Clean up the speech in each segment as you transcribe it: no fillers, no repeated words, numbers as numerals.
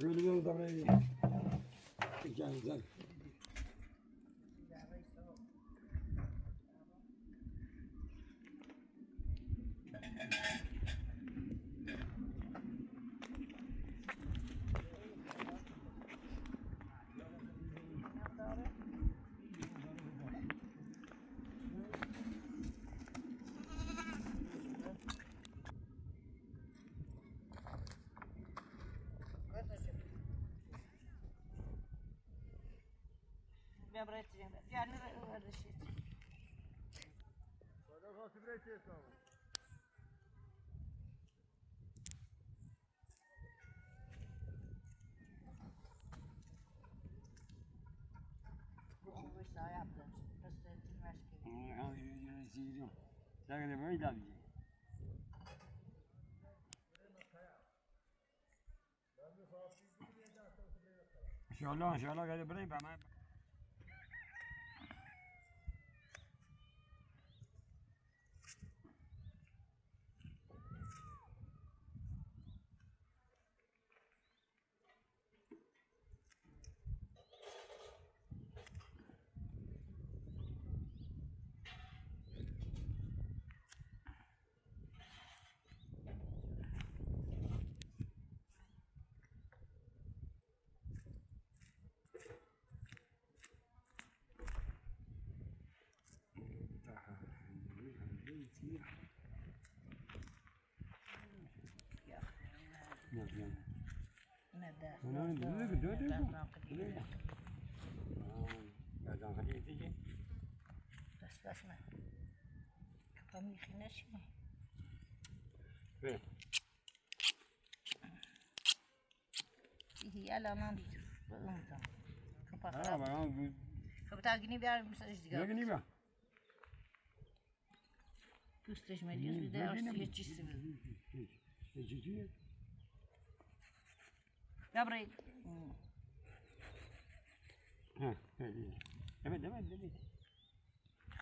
Söylüyorum da böyle. Güzel. Я брать я не разрешить. ان شاء الله قاعد بريء بقى بس ما كفامي خناشي هي لا ما دي فبتاعجني بيع مساج دقيقة Pusteš me dios video je čistim. Dobro. Давай.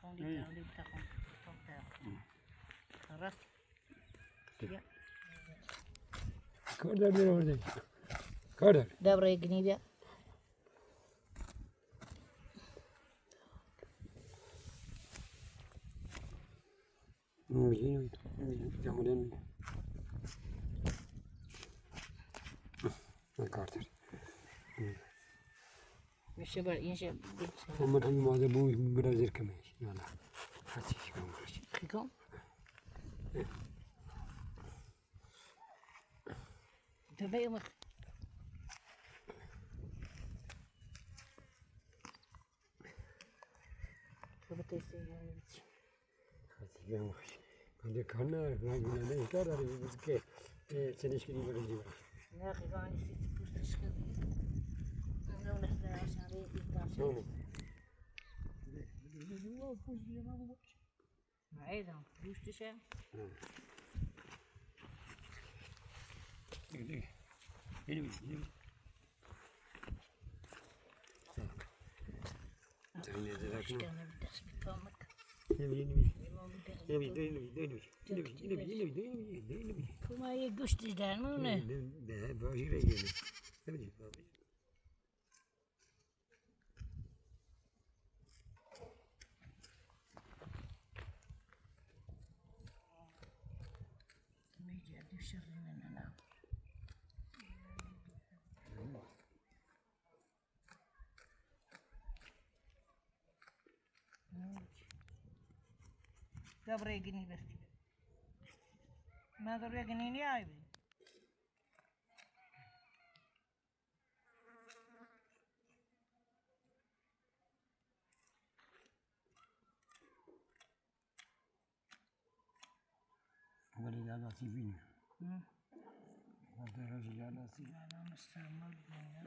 Ходи тако. Раз. Корда bir orada. Корда. Добре, гнибя. Camiden Carter. میشه بر این شب من همین ماده بوی برازر کمیش یالا هستی شکم باش خیکم تبعي مخ فبتيسي يعني بتشي هستی شکم باش کنده کنه نگیرنده ایکار داری بیز که سنش کنی برای لا خيكم عندي سيت بوستش خذ لو نحن عشان ريت يتعشى عيدا بوستش كان بدأس بكامك كما يقشتش دانونه ميجي عندي شغل من هنا دبر يقني بس ما دبر يقني يا عيبي ولی جالا سیفین وقتی روزی جالا سیفین أنا مستعمل بينا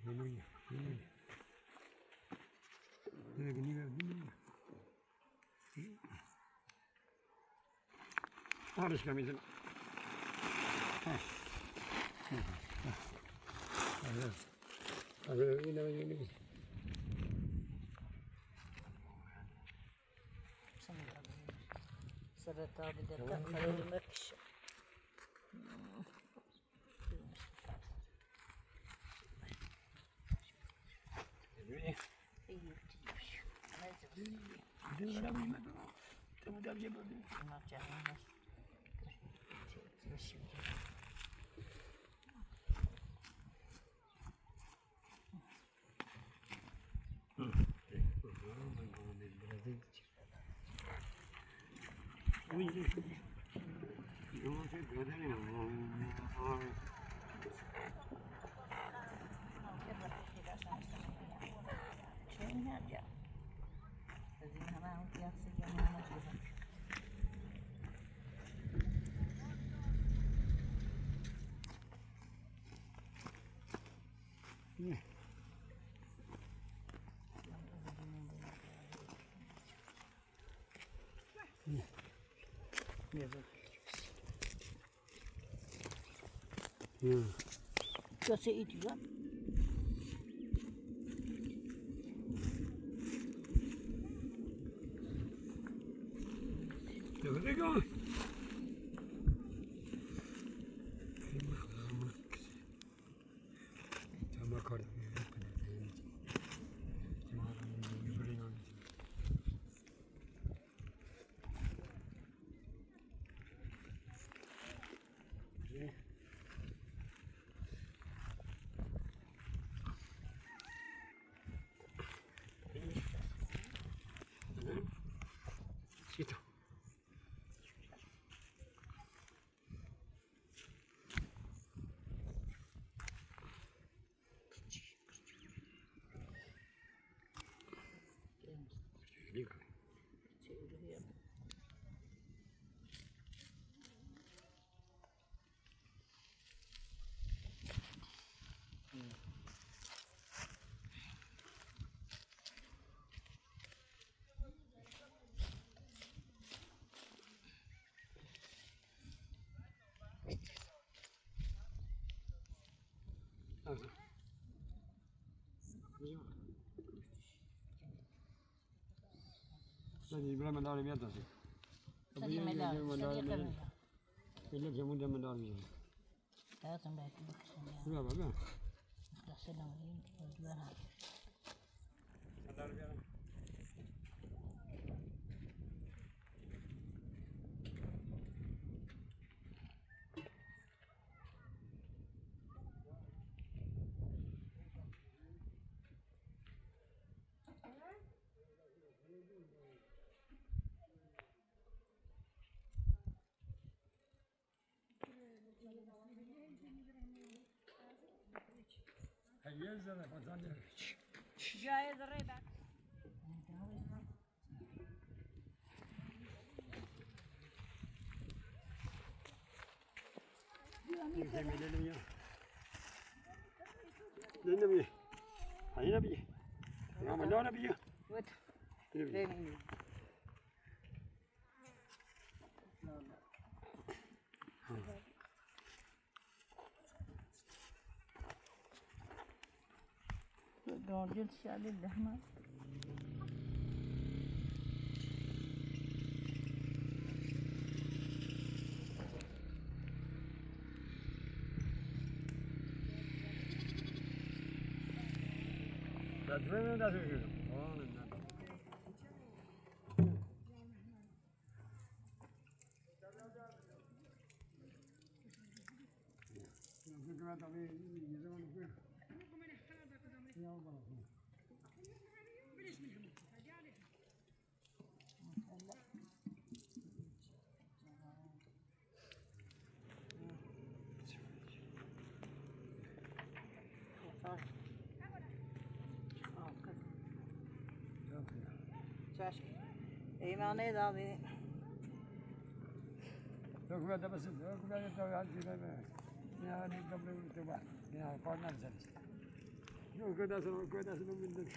نمیه نمیه آرش کمیزن اینه سرطة بدأت خلي المكش Just eat it, Where they going? Sito. Jadi bila mandar biar tu sih. Sadi medal, sadi medal. Bila jamu dia mandar biar. Saya sampai ke Pakistan. Sudah apa? Sudah sedang ini dua hari. Mandar biar. Hayır zaten fazla değil. Jaya zareba. Yemeğlerim ya. Ne mi? Hayır ne bi? Ama ne bi ya? Evet. Ne bi? Benim. Doğru şöyle dehme. Kadrını da söylüyorum. Çaş. Eymanı da abi. Yok ben de basit. Yok ben de tabii hadi ben. Ya ne problem itu bak. Ya korner sen. Yok kadar sonra bildim.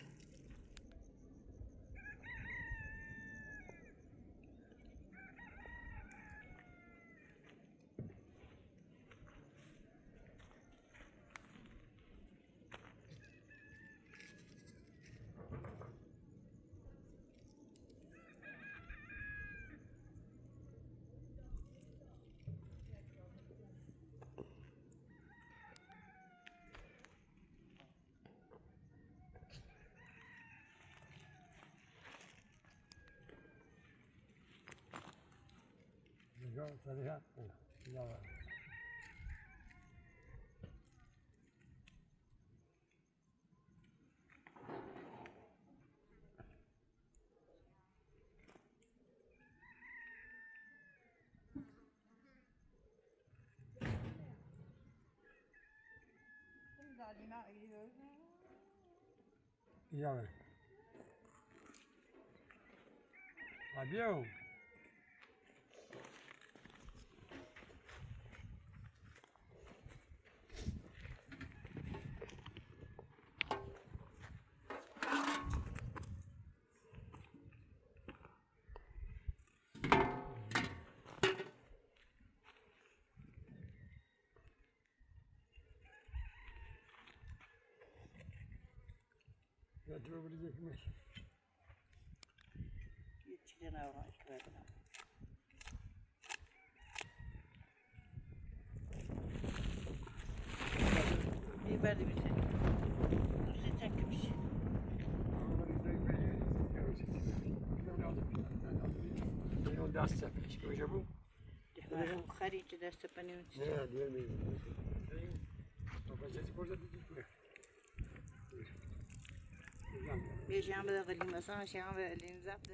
Yok tabii ya. Ya. Ya. Adiós. Götürebilecekmiş. Geçilen avra ekmeğine. Biber de bir şey. Bu seçen kimmiş? Eu desse sapete, que hoje é bom. Xarit deste panel. É, deu mesmo. Estou fazendo coisa de depois. Bejam da galim mesela şey ama elini zapt.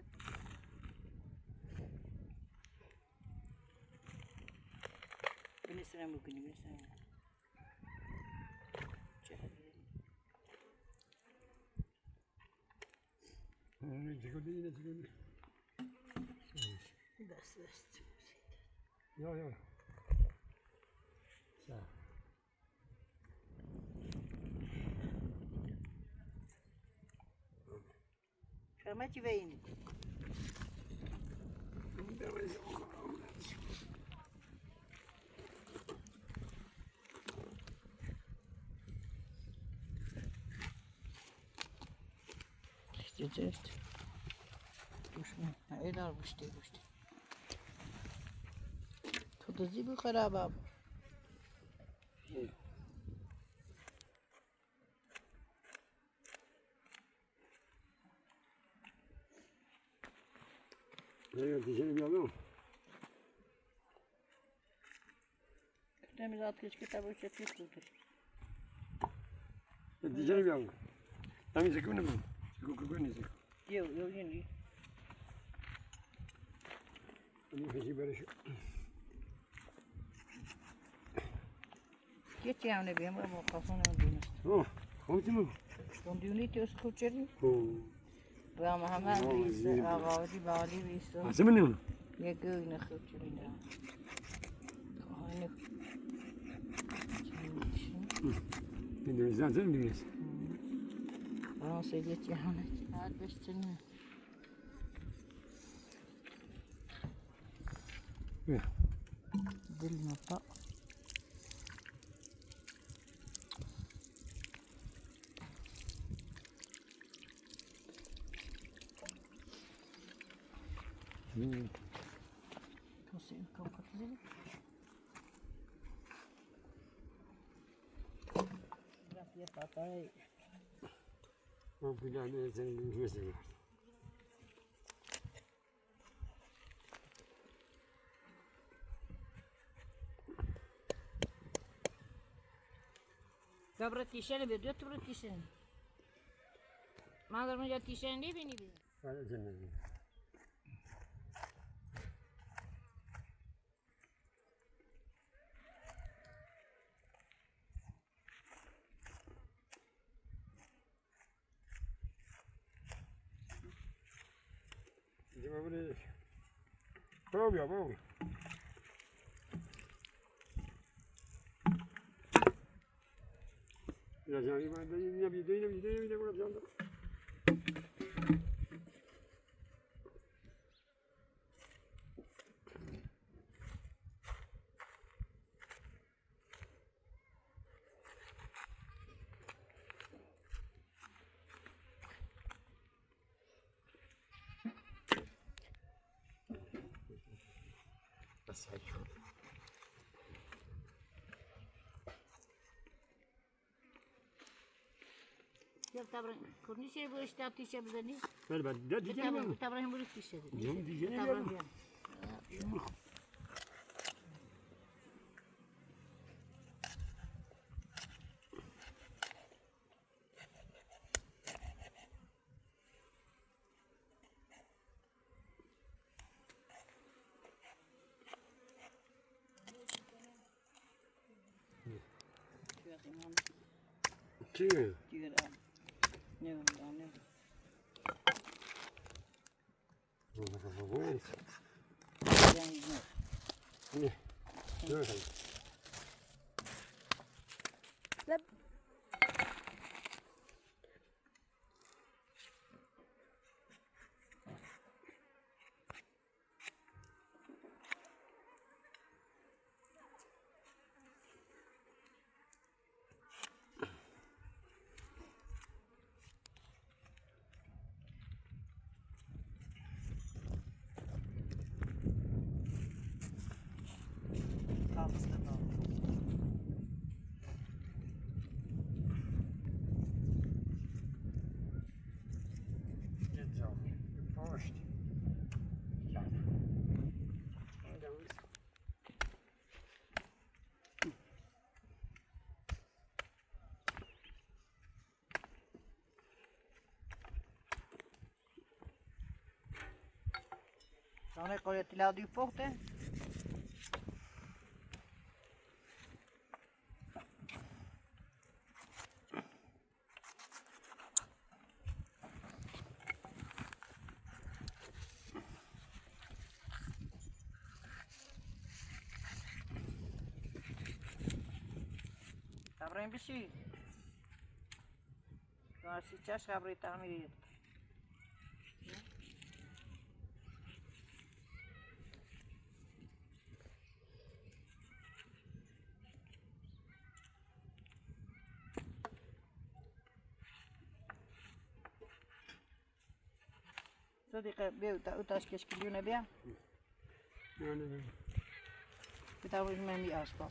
Beni sıram bugün mesela. Çıkıldı yine çıkıldı. Dest. Yok. Sağ ol. Şamati ve yeni. İşte. Düşme. دار بشتی تو دزی بخرا باب Ne diyeceğini bilmiyorum. Temiz at geç kitabı çekip tutmuş. Ne diyeceğini bilmiyorum. Tam çekiyor ne bu? Çekiyor ne çekiyor? Yok yeni. Ne feci böyle şey. Geç ya ne bileyim ama kafana dönüyor. Oh, komşu mu? Son düğünü tez kuçeri. Oh. Ve Muhammed Bey'se ağabey Bali Bey'se. Nasıl mı ne? Ya göğüne kuçeri ne? Aynı. Ne diyorsun sen mi diyorsun? Ama geç ya ne? Hadi beştene. Ya. Dil nota. Nasıl kapatacağım? Biraz yapatay. Ben bir daha ne senin bilmiyorsun. Добро тишина ведет, добро тишина. Мадам, я тишина не видел. Hadi canım. Idziemy wyjść. Połowia. Ja nie widzę, kurwa, Ya tabra, kurniye bu işte atışa bize ne? Ben de diyeceğim. Tabra hem bunu tişe. Yok diyeceğim. Tabra. Kim? Ne oldu? Ne? Ne? On est collé là du porte. Tabra bir şey. Sonra сейчас хабри тамир. صديقي بيو تاوتاش كشكليونا بيا Yani بتاوج مامي أصلا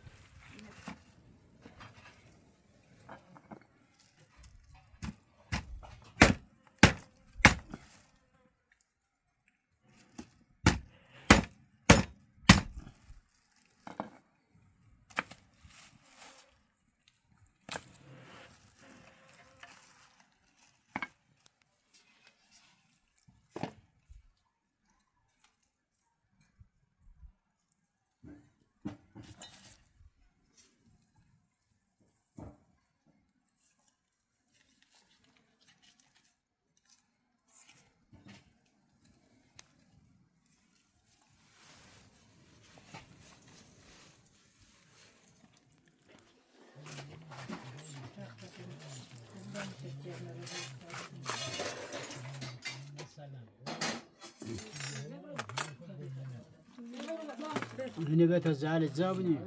Yine bet zalet zabni.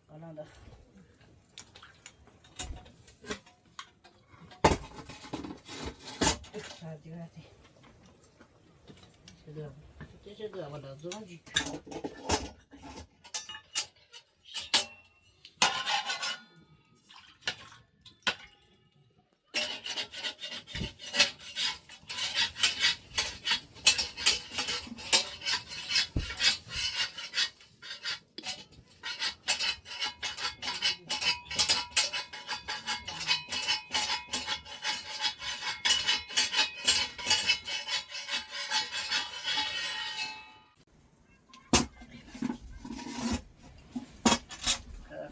Kanada Hadi hadi Şurada Şurada var da zoncuk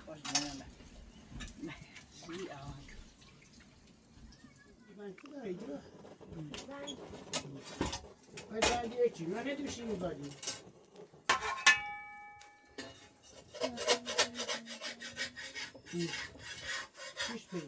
Hoş beğenme. İyi ama. Ben şuraydı. Ben diye ki ne düşeyim bari. Hiç böyle.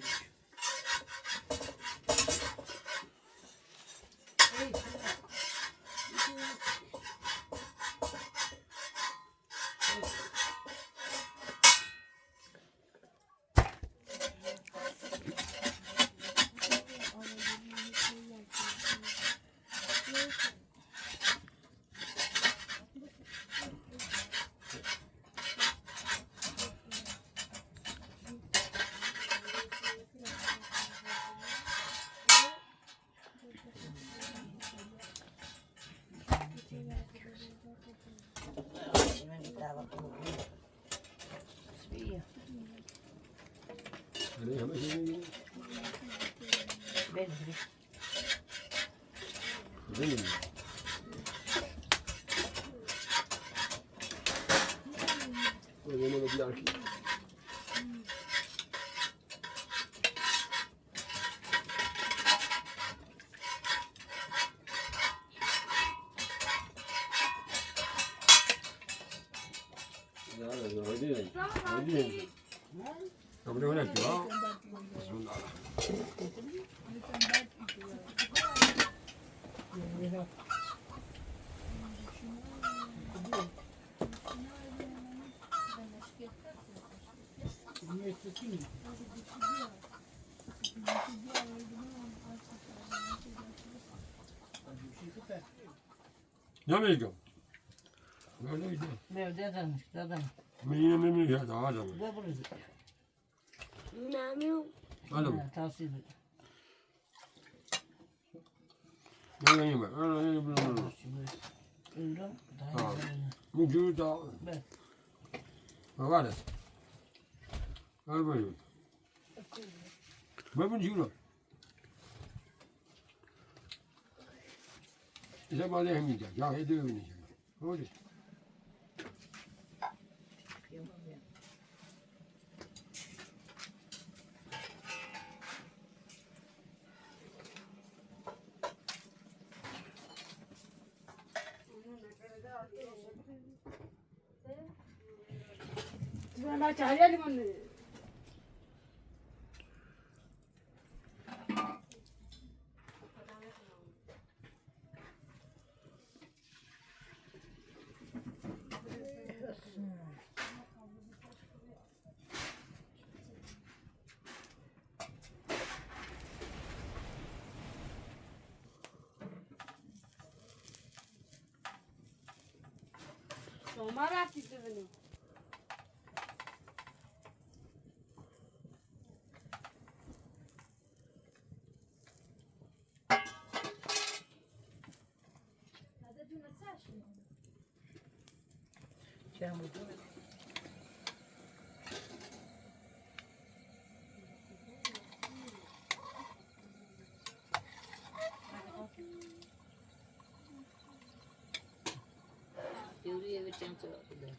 Şimdi bir daha bakalım. Bismillah. Ben benim. O zaman o bir erkek. Kamu dah nak jual? Bismillah. Ne mi yiyeceğim? Ne yiyeceğim? Mevde kalmış, dadan. Yine memnun ya daha da mı? Bu burası. Hadi mı? Tavsiye ederim. Ne yiyeyim ben? Öyle yiyeyim ben. Ürün daha Tamam. güzel. Bu cüğü daha. Ben. Var ya. Al böyle. Ben bunu cüğü. İşte bana yemeyeceğim. Ya hediye oynayacağım. Hadi. Bana cahaya limon. شما رفتید ببینید. چند بود؟ Teoriye ve çanta burada.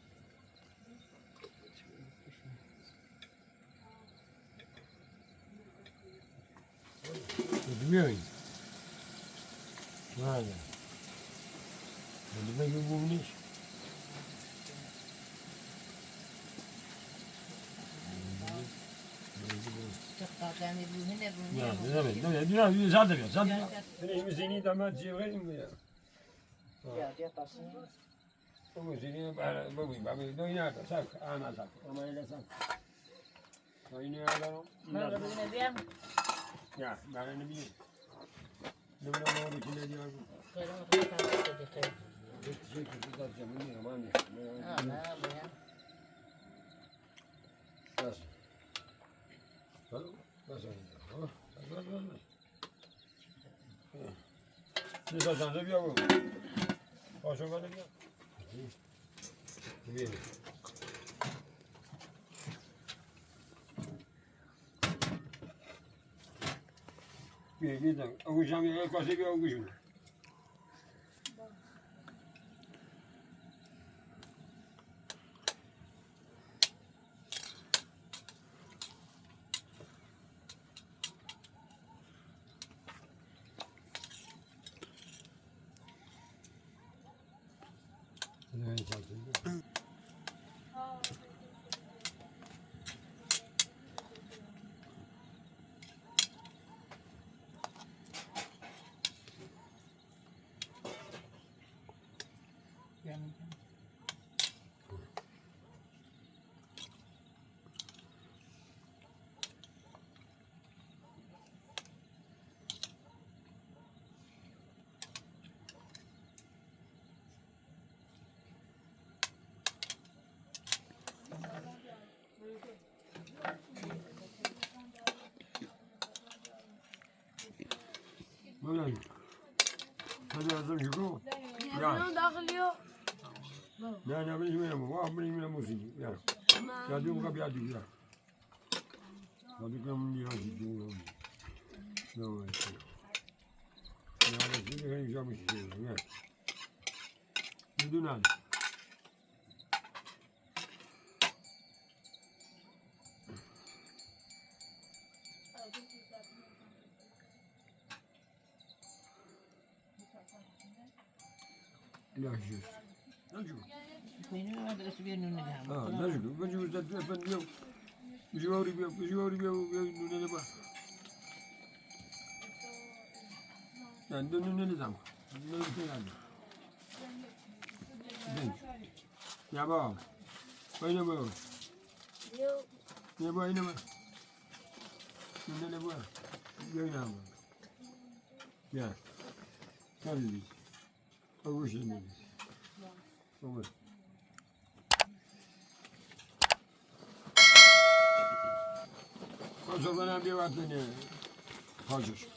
Bilmiyor musun? Nerede? Burada bir bulmuş. Çaklardan bir ne bu? Ya ne demek? Zaten zaten. Benim zihni damat cevherim mi ya? Ya yaparsın. Bu zihni bana bu dünya da sak ana sak. Ama öyle sak. Aynı adam. Ben de bugün evdeyim. Ya ben ne bileyim. Ne bileyim onu içinde diyor. Kırmızı kahve dedik. Teşekkür ederim canım. Aman ya. Ana bu ya. Nasıl? Nasıl? Ne zaten de bir yavrum. Başa kadar ya. Değil. Bir de avuşam ya kase bir avuşum. Ne yaptın? Böyle. Hadi hazır yuko. Ya. داخلیو Ne bileyim ya. Bilmiyorum musun? Ya. Ya diyorum kapı ya diyor. Hadi kam diyor diyor. Ne var ki? Ya ne diyor ya jamış diyor. Ya. Gidin al. İlaçlıyoruz. Ne diyor? Benim adresi bir önüne geldi. Ha, ne diyor? Ben diyor zaten ben diyor. Bir şey var ne bak. Yani dönün ne zaman? Ne bir yani. Ya bak. Böyle böyle. Ne bu aynı mı? Ne bu? Böyle ama. Ya. Tabii biz. O şey ne? Olur. O zaman bir vakti ne? Hacır.